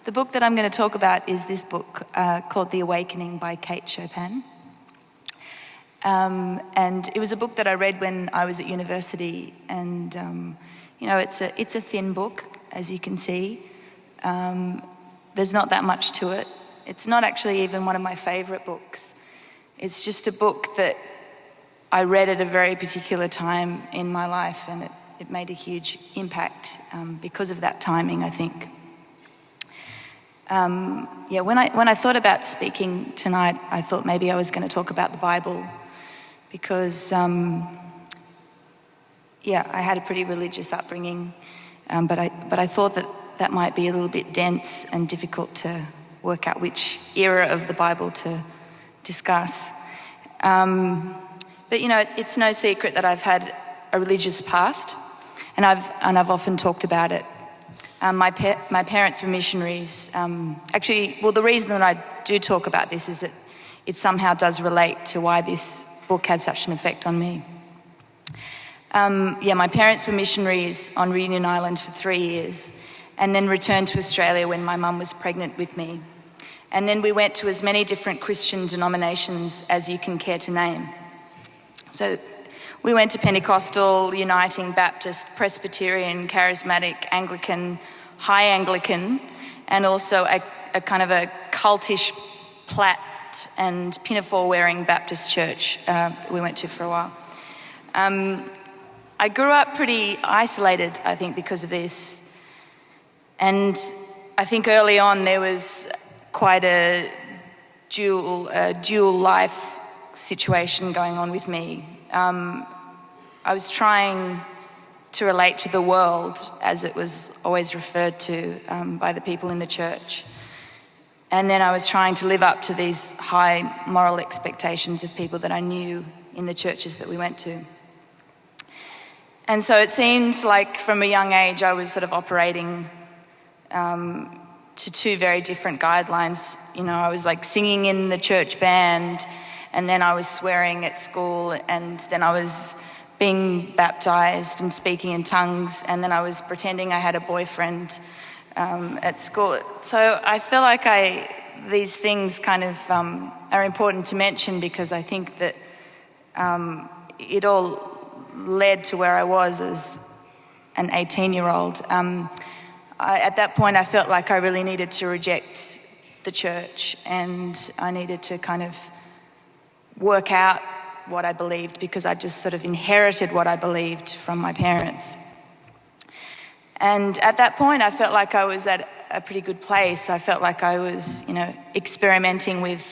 The book that I'm going to talk about is this book called The Awakening by Kate Chopin. And it was a book that I read when I was at university, and it's a thin book, as you can see. There's not that much to it. It's not actually even one of my favourite books. It's just a book that I read at a very particular time in my life, and it made a huge impact because of that timing, I think. When I thought about speaking tonight, I thought maybe I was going to talk about the Bible, because I had a pretty religious upbringing, but I thought that might be a little bit dense and difficult to work out which era of the Bible to discuss. But it's no secret that I've had a religious past, and I've often talked about it. My parents were missionaries. The reason that I do talk about this is that it somehow does relate to why this book had such an effect on me. My parents were missionaries on Reunion Island for 3 years, and then returned to Australia when my mum was pregnant with me. And then we went to as many different Christian denominations as you can care to name. So we went to Pentecostal, Uniting, Baptist, Presbyterian, Charismatic, Anglican, High Anglican, and also a kind of a cultish plaid and pinafore-wearing Baptist church we went to for a while. I grew up pretty isolated, I think, because of this. And I think early on there was quite a dual life situation going on with me. I was trying to relate to the world, as it was always referred to by the people in the church. And then I was trying to live up to these high moral expectations of people that I knew in the churches that we went to. And so it seemed like from a young age I was sort of operating to two very different guidelines. I was like singing in the church band, and then I was swearing at school, and then I was being baptized and speaking in tongues, and then I was pretending I had a boyfriend at school. So I feel like these things kind of are important to mention, because I think that it all led to where I was as an 18-year-old. At that point I felt like I really needed to reject the church, and I needed to kind of work out what I believed, because I just sort of inherited what I believed from my parents. And at that point I felt like I was at a pretty good place. I felt like I was, experimenting with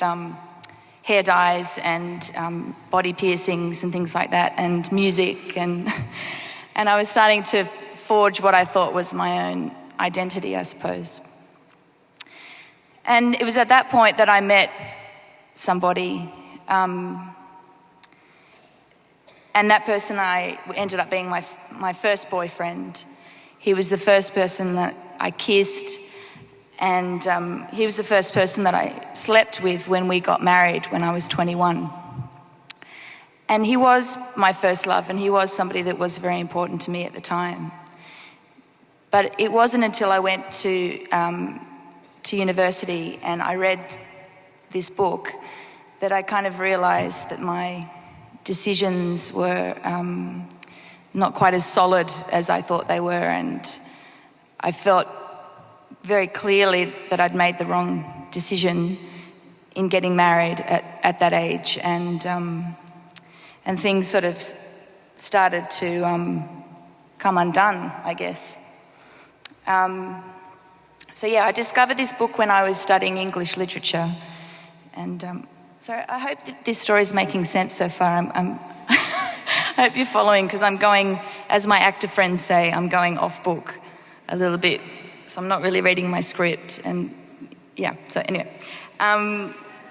hair dyes and body piercings and things like that, and music, and I was starting to forge what I thought was my own identity, I suppose. And it was at that point that I met somebody, and that person I ended up being my first boyfriend. He was the first person that I kissed, and he was the first person that I slept with when we got married when I was 21. And he was my first love, and he was somebody that was very important to me at the time. But it wasn't until I went to university and I read this book that I kind of realised that my decisions were not quite as solid as I thought they were, and I felt very clearly that I'd made the wrong decision in getting married at that age, and things sort of started to come undone, I guess. I discovered this book when I was studying English literature, and so I hope that this story is making sense so far. I hope you're following, because I'm going, as my actor friends say, I'm going off book a little bit, so I'm not really reading my script, and so anyway.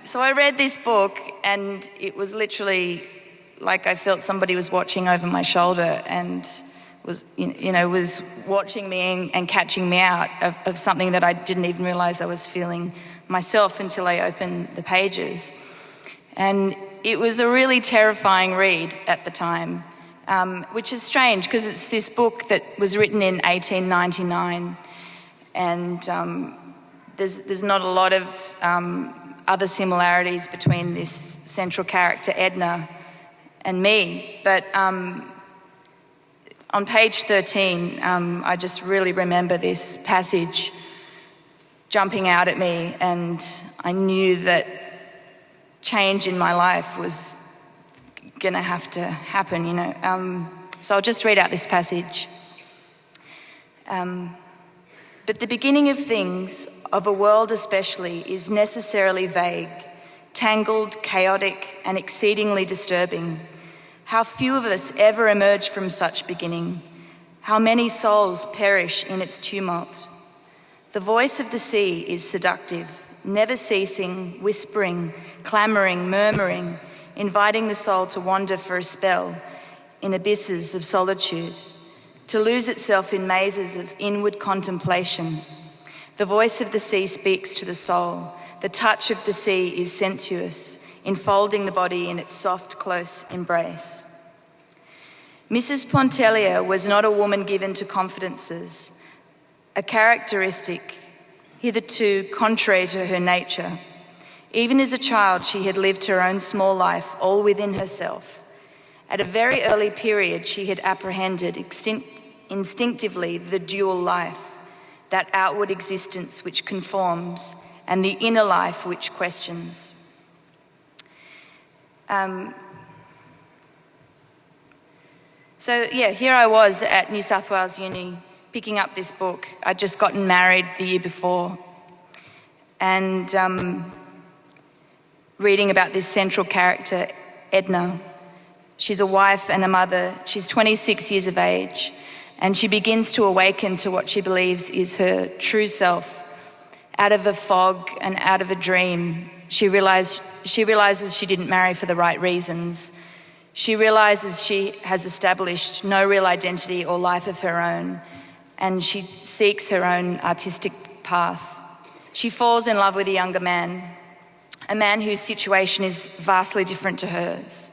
So I read this book, and it was literally like I felt somebody was watching over my shoulder and was watching me and catching me out of something that I didn't even realise I was feeling myself until I opened the pages. And it was a really terrifying read at the time, which is strange because it's this book that was written in 1899, and there's not a lot of other similarities between this central character, Edna, and me. But on page 13, I just really remember this passage jumping out at me, and I knew that change in my life was going to have to happen, you know. So I'll just read out this passage. But the beginning of things, of a world especially, is necessarily vague, tangled, chaotic, and exceedingly disturbing. How few of us ever emerge from such beginning. How many souls perish in its tumult. The voice of the sea is seductive, never ceasing, whispering, clamouring, murmuring, inviting the soul to wander for a spell in abysses of solitude, to lose itself in mazes of inward contemplation. The voice of the sea speaks to the soul. The touch of the sea is sensuous, enfolding the body in its soft, close embrace. Mrs. Pontellier was not a woman given to confidences, a characteristic hitherto contrary to her nature. Even as a child, she had lived her own small life all within herself. At a very early period, she had apprehended instinctively the dual life, that outward existence which conforms, and the inner life which questions. Here I was at New South Wales Uni picking up this book. I'd just gotten married the year before, and reading about this central character, Edna. She's a wife and a mother. She's 26 years of age, and she begins to awaken to what she believes is her true self. Out of a fog and out of a dream, she realizes she didn't marry for the right reasons. She realizes she has established no real identity or life of her own, and she seeks her own artistic path. She falls in love with a younger man, a man whose situation is vastly different to hers.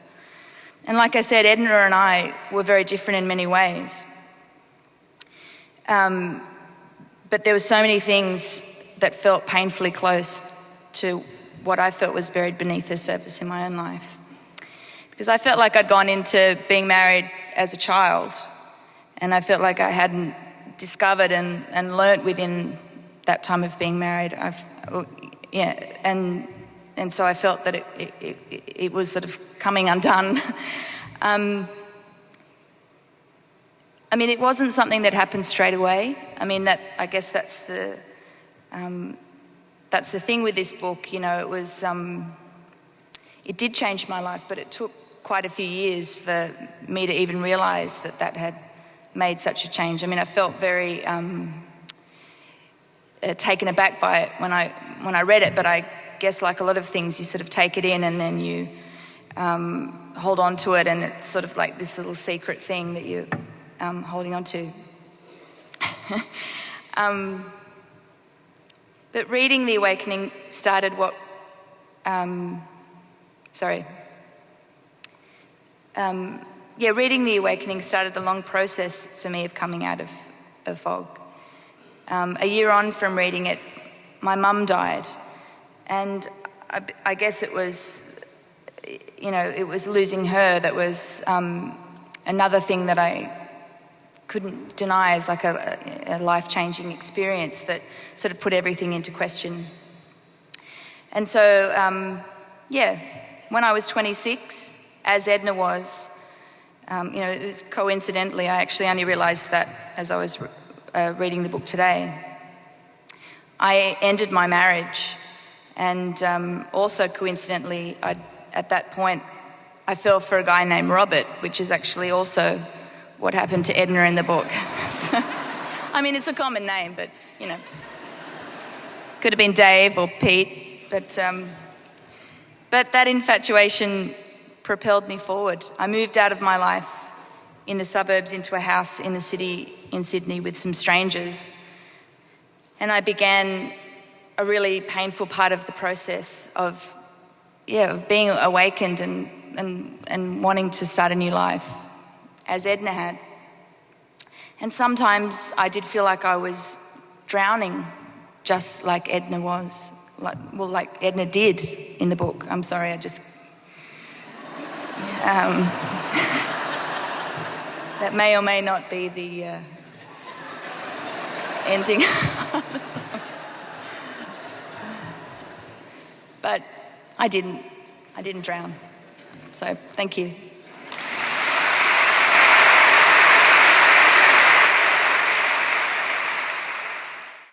And like I said, Edna and I were very different in many ways. But there were so many things that felt painfully close to what I felt was buried beneath the surface in my own life. Because I felt like I'd gone into being married as a child, and I felt like I hadn't discovered and learnt within that time of being married. And so I felt that it was sort of coming undone. It wasn't something that happened straight away. I guess that's the thing with this book. You know, it did change my life, but it took quite a few years for me to even realise that had made such a change. I felt very taken aback by it when I read it, but I guess like a lot of things, you sort of take it in and then you hold on to it, and it's sort of like this little secret thing that you're holding on to. But reading The Awakening started reading The Awakening started the long process for me of coming out of fog. A year on from reading it, my mum died, and I guess it was, it was losing her that was another thing that I couldn't deny as like a life-changing experience that sort of put everything into question. And so, when I was 26, as Edna was, it was coincidentally, I actually only realised that as I was reading the book today. I ended my marriage, and also coincidentally, at that point, I fell for a guy named Robert, which is actually also what happened to Edna in the book. It's a common name, but, could have been Dave or Pete, but that infatuation propelled me forward. I moved out of my life in the suburbs into a house in the city in Sydney with some strangers, and I began a really painful part of the process of being awakened and wanting to start a new life, as Edna had. And sometimes I did feel like I was drowning just like Edna was, like Edna did in the book. I'm sorry, I just... that may or may not be the ending. But I didn't drown. So thank you.